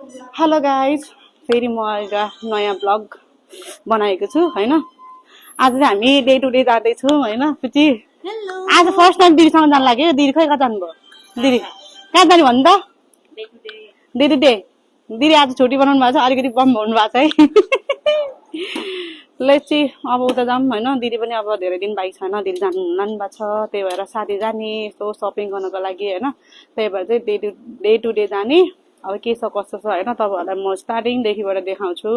Hello guys, फेरि म एउटा नयाँ ब्लग बनाएको छु हैन। आज चाहिँ हामी डे टु डे जाँदैछौँ हैन। पिची आज फर्स्ट टाइम दिदीसँग जानु लाग्यो। दिदी खै कता जानुभयो? दिदी कहाँ जाने भन्नु त? Day to day. दिदी आज छुट्टी बनाउनु भएको छ, अलिकति बम हुनु भएको छ है। लेची अब उता जाऊँ हैन। दिदी पनि अब धेरै दिन बाइक छैन, दिदी जानु भएको छ, त्यही भएर साथी जाने यसो सपिङ गर्नको लागि हैन। त्यही भएर चाहिँ डे टु डे जाने। अब के छ कस्तो छ हैन, तपाईहरुलाई म स्टार्टिङदेखिबाट देखाउँछु।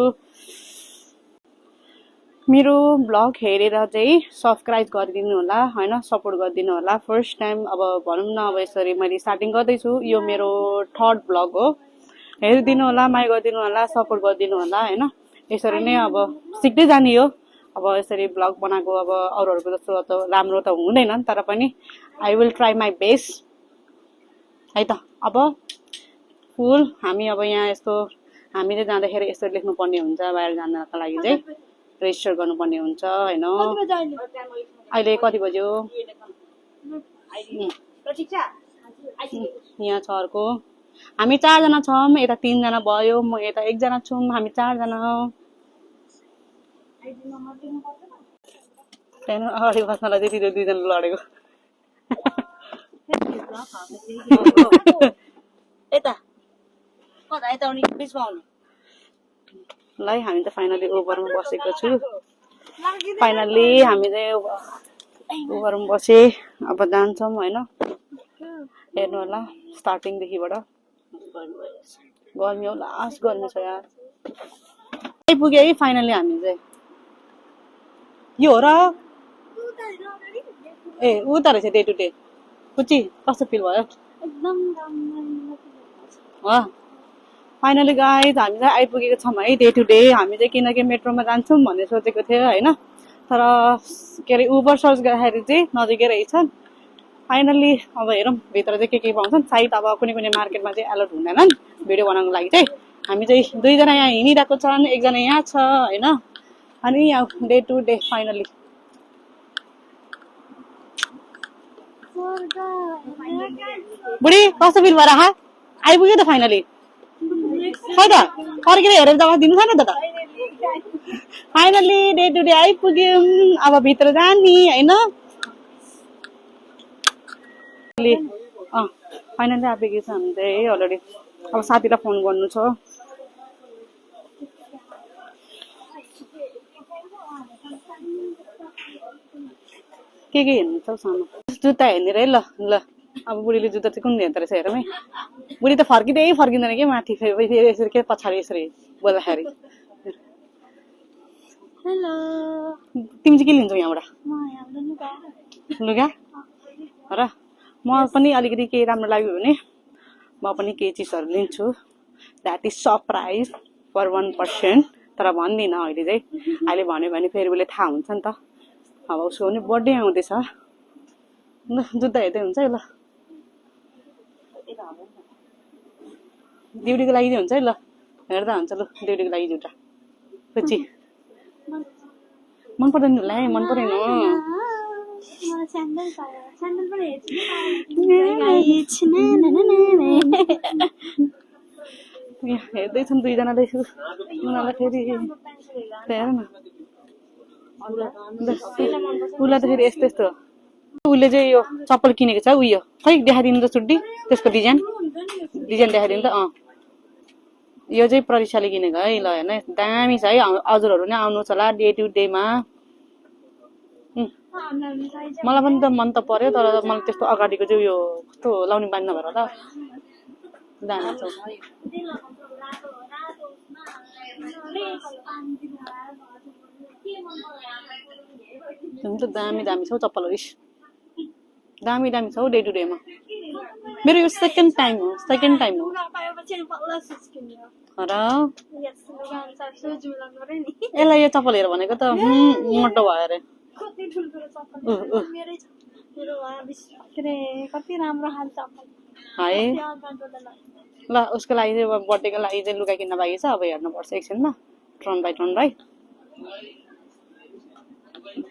मेरो ब्लग हेरेर चाहिँ सब्स्क्राइब गरिदिनु होला हैन, सपोर्ट गरिदिनु होला। फर्स्ट टाइम अब भनौँ न, अब यसरी मैले स्टार्टिङ गर्दैछु, यो मेरो थर्ड ब्लग हो। हेरिदिनु होला, माया गरिदिनु होला, सपोर्ट गरिदिनु होला हैन। यसरी नै अब सिक्दै जाने हो। अब यसरी ब्लग बनाएको अब अरूहरूको जस्तो त राम्रो त हुँदैन, तर पनि I will try my best है त। अब फुल हामी अब यहाँ यस्तो हामीले जाँदाखेरि यसरी लेख्नुपर्ने हुन्छ, बाहिर जानको लागि चाहिँ रेजिस्टर गर्नुपर्ने हुन्छ हैन। अहिले कति बज्यो? यहाँ छ अर्को। हामी 4 जना छौँ, यता 3 जना भयो, म यता 1 जना छु, हामी 4 जना हौ। त्यहाँदेखि अगाडि बस्नलाई चाहिँ तिनीहरू 2 जना लडेको। ल हामी त फाइनली उबरमा बसेको छु। फाइनली हामी चाहिँ उबरमा बसे, अब जान्छौँ हैन। हेर्नु होला स्टार्टिङदेखिबाट। गर्मी हो, लास्ट गर्मी छ यार। आइपुग्यो है फाइनली हामी चाहिँ। यो हो र ए उता रहेछ डे टु डे। कुची कस्तो फिल भयो? एकदम फाइनली गाइज हामी चाहिँ आइपुगेको छौँ है डे टु डे। हामी चाहिँ किनकि मेट्रोमा जान्छौँ भन्ने सोचेको थियो हैन, तर के अरे उबर सर्च गर्दाखेरि चाहिँ नजिकै रहेछन्। फाइनली अब हेरौँ भित्र चाहिँ के पाउँछन्। सायद अब कुनै कुनै मार्केटमा चाहिँ एलोट हुँदैनन् भिडियो बनाउनको लागि चाहिँ। हामी चाहिँ 2 जना यहाँ हिँडिरहेको छन्, 1 जना यहाँ छ हैन। अनि यहाँ डे टु डे फाइनली। बुढी कस्तो फिल भएर आइपुग्यो त फाइनली? खै त फर्केर हेरेर जवाफ दिनु छैन त। फाइनली डे टु डे आइपुग्यौँ, अब भित्र जाने हैन। फाइनली आइपुगेको छ हामी चाहिँ अलरेडी। अब साथीलाई फोन गर्नु छ। के हेर्नु छ सानो? जुत्ता हेर्ने रे। ल ल अब बुढीले जुत्ता चाहिँ कुन हेर्दो रहेछ हेरौँ है। बुढी त फर्किँदैन कि माथि फेरि यसरी के पछाडि यसरी बोल्दाखेरि। हेलो तिमी चाहिँ के लिन्छौ यहाँबाट? लुगा र म पनि अलिकति केही राम्रो लाग्यो भने म पनि केही चिजहरू लिन्छु। द्याट इज सरप्राइज फर 1%, तर भन्दिनँ अहिले चाहिँ। अहिले भन्यो भने फेरि उसले थाहा हुन्छ नि त। अब उसको पनि बर्थडे आउँदैछ। ल जुत्ता हेर्दै हुन्छ है। ल ड्युटीको लागि हुन्छ है। ल हेर्दा हुन्छ। ल ड्युटीको लागि जुत्ता पछि मन पर्दैन होला है। मन परेन हेर्दैछन् 2 जनाले उनीहरूलाई फेरि हेर न। उसलाई त फेरि यस्तो यस्तो उसले चाहिँ यो चप्पल किनेको छ। उयो खै देखाइदिनु त छुट्टी, त्यसको डिजाइन देखाइदिनु त। यो चाहिँ प्रतीक्षाले किनेको है। ल हेर्न दामी छ है। हजुरहरू नै आउनुहोस् होला डे टु डेमा। मलाई पनि त मन त पर्यो, तर मलाई त्यस्तो अगाडिको चाहिँ उयो कस्तो लाउने बानी नभएर होला दामी छ। दामी छ हौ चप्पलहरू। दामी छ हौ डे टु डेमा। मेरो यो सेकेन्ड टाइम हो र यसलाई यो चप्पल हेर भनेको त मोटो भयो अरे। है ल उसको लागि चाहिँ बर्थडेको लागि चाहिँ लुगा किन्न बाँकी छ। अब हेर्नुपर्छ एकछिनमा टर्न बाई।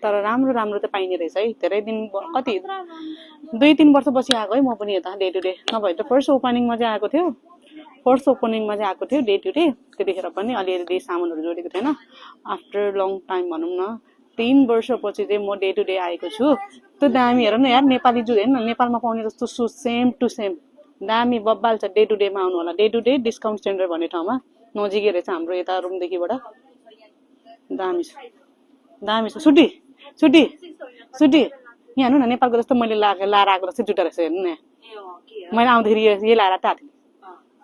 तर राम्रो त पाइने रहेछ है। धेरै दिन कति 2-3 वर्षपछि आएको है म पनि यता डे टु डे। नभए त फर्स्ट ओपनिङमा चाहिँ आएको थियो। फर्स्ट ओपनिङमा चाहिँ आएको थियो डे टु डे, त्यतिखेर पनि अलिअलि सामानहरू जोडेको थिएन। आफ्टर लङ टाइम भनौँ न 3 वर्षपछि चाहिँ म डे टु डे आएको छु। त्यो दामी हेर न यार, नेपाली जु हेर्न नेपालमा पाउने जस्तो सु सेम टु सेम दामी बब्बाल छ। डे टु डेमा आउनु होला, day to day discount centre भन्ने ठाउँमा नजिकै रहेछ हाम्रो यता रुमदेखिबाट। दामी छ दामी छ। सुटी सुटी सुटी यहाँ हेर्नु न, नेपालको जस्तो मैले लाएर आएको जस्तो जुत्ता रहेछ हेर्नु न। मैले आउँदाखेरि यही लाएर आएको थिएँ।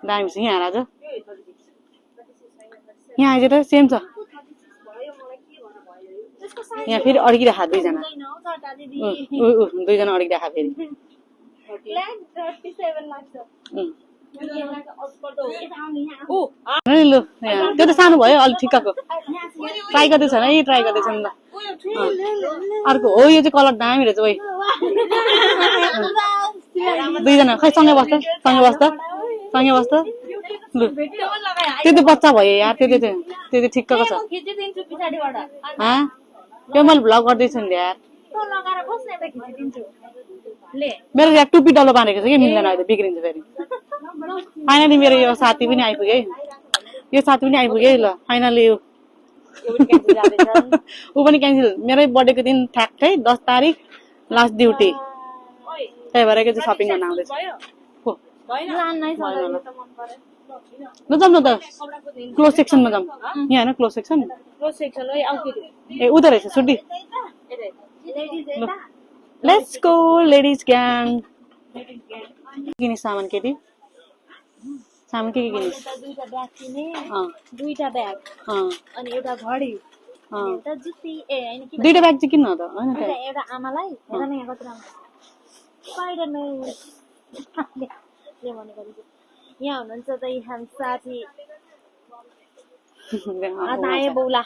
दामी छ। यहाँ आज यहाँ आइज त सेम छ। यहाँ फेरि अड्किरहेको दुईजना अड्किरहेको फेरि। ल त्यो त सानो भयो अलिक ठिक्कको। ट्राई गर्दैछ है, ट्राई गर्दैछ नि त। अर्को हो यो चाहिँ कलर दामी रहेछ ओइ। दुईजना खै सँगै बस्छ लु त्यो त बच्चा भयो यार, त्यो ठिक्कको छ। त्यो मैले भ्लग गर्दैछु नि यार। मेरो यहाँ टुपी डल्लो बाँधेको छ कि मिल्दैन, अहिले बिग्रिन्छ फेरि। फाइनली मेरो यो साथी पनि आइपुग्यो है, यो साथी पनि आइपुग्यो है। ल फाइनली ऊ पनि क्यान्सल। मेरै बर्थडेको दिन ठ्याक्कै 10 तारिक लास्ट ड्युटी, त्यही भएर चाहिँ सपिङ गर्न आउँदैछ। ल जाऊँ न त क्लोज सेक्सनमा जाऊँ। यहाँ होइन क्लोज सेक्सन ए उता रहेछ सुटी। Let's go ladies gang. किनिस् सामान केटी? सामान के किनिस्? दुईटा ब्याग अनि एउटा घडी, एउटा जुत्ती। दुईटा ब्याग चाहिँ किन्न त हैन त। एउटा आमालाई हेर न यहाँ कति राम्रो स्पाइडरम्यान ले भनेको। यहाँ हुनुहुन्छ त हामी साथी दाए बौला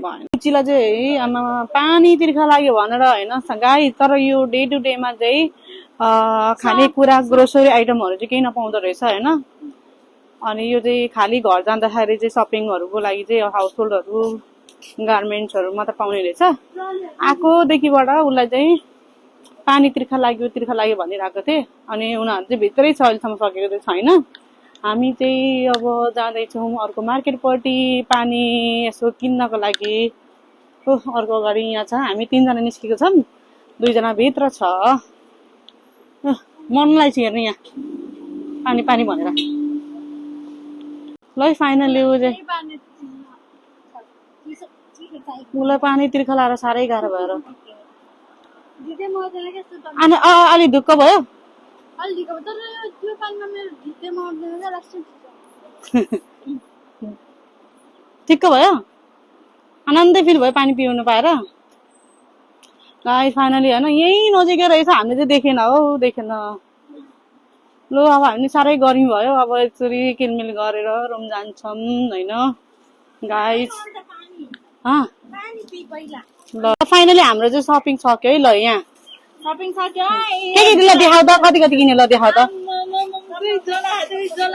रुचिलाई चाहिँ आमा पानी तिर्खा लाग्यो भनेर होइन गाई। तर यो डे टु डेमा चाहिँ खानेकुरा ग्रोसरी आइटमहरू चाहिँ केही नपाउँदो रहेछ होइन। अनि यो चाहिँ खालि घर जाँदाखेरि चाहिँ सपिङहरूको लागि चाहिँ हाउस होल्डहरू गार्मेन्ट्सहरू मात्र पाउने रहेछ। आएकोदेखिबाट उसलाई चाहिँ पानी तिर्खा लाग्यो भनिरहेको थिएँ। अनि उनीहरू चाहिँ भित्रै छ, अहिलेसम्म सकेको चाहिँ छैन। हामी चाहिँ अब जाँदैछौँ अर्को मार्केटपट्टि पानी यसो किन्नको लागि। अर्को अगाडि यहाँ छ, हामी 3 जना निस्केको छौँ, 2 जना भित्र छ। मनलाई चाहिँ हेर्नु यहाँ पानी पानी भनेर। ल फाइनली उसलाई पानी तिर्खा लाएर साह्रै गाह्रो भएर अनि अलि ढुक्क भयो। ठिक्क भयो, आनन्दै फिल भयो पानी पिउनु पाएर। गाइस फाइनली होइन यही नजिकै रहेछ, हामीले चाहिँ देखेन हो देखेन। ल अब हामी साह्रै गर्मी भयो, अब यसरी किनमेल गरेर रुम जान्छौँ होइन गाइस। ल फाइनली हाम्रो चाहिँ सपिङ सक्यो है। ल यहाँ सपिङ सक्यो के ल देखाउ त, कति कति किन्यो ल देखाउ त।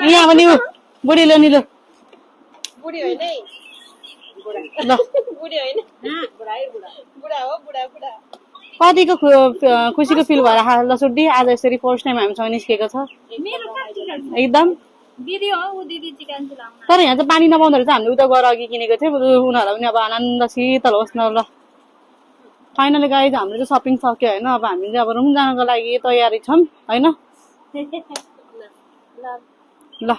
यहाँ पनि बुढी लो नि ल बुढी होइन है, ल बुढी होइन बुढा हो बुढा। कतिको खुसीको फिल भएर ल सुड्डी आज यसरी फर्स्ट टाइम हामीसँग निस्केको छ एकदम। दिदी हो ऊ दिदी चिकन चलाउन। तर यहाँ चाहिँ पानी नपाउँदो रहेछ, हामीले उता गएर अघि किनेको थियो। उनीहरूलाई पनि अब आनन्द शीतल होस् न। ल फाइनली गाइज हाम्रो चाहिँ सपिङ सक्यो होइन। अब हामी चाहिँ अब रुम जानको लागि तयारी छौँ होइन। ल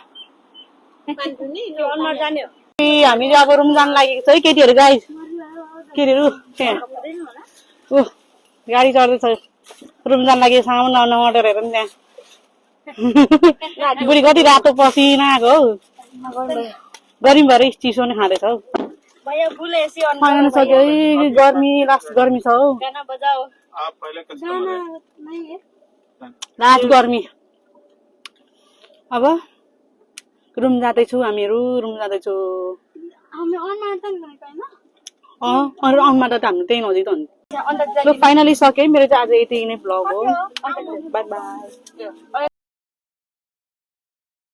हामी चाहिँ अब रुम जान लागेको छ है केटीहरू गाइज। केटीहरू ऊ गाडी चढ्दैछ, रुम जान लागि सामान लाउन अर्डर हेर नि त्यहाँ। बुढी कति रातो पसिना आएको हौ, गर्मी भएर चिसो नै खाँदैछ हौ। फाइनल सक्यो है, गर्मी लास्ट गर्मी छ हौ, लास्ट गर्मी। अब रुम जाँदैछु हामीहरू, रुम जाँदैछु। अनमा त हाम्रो त्यही नजिक त हो नि। फाइनली सक्यो है मेरो चाहिँ आज यति नै भ्लग हो। By by.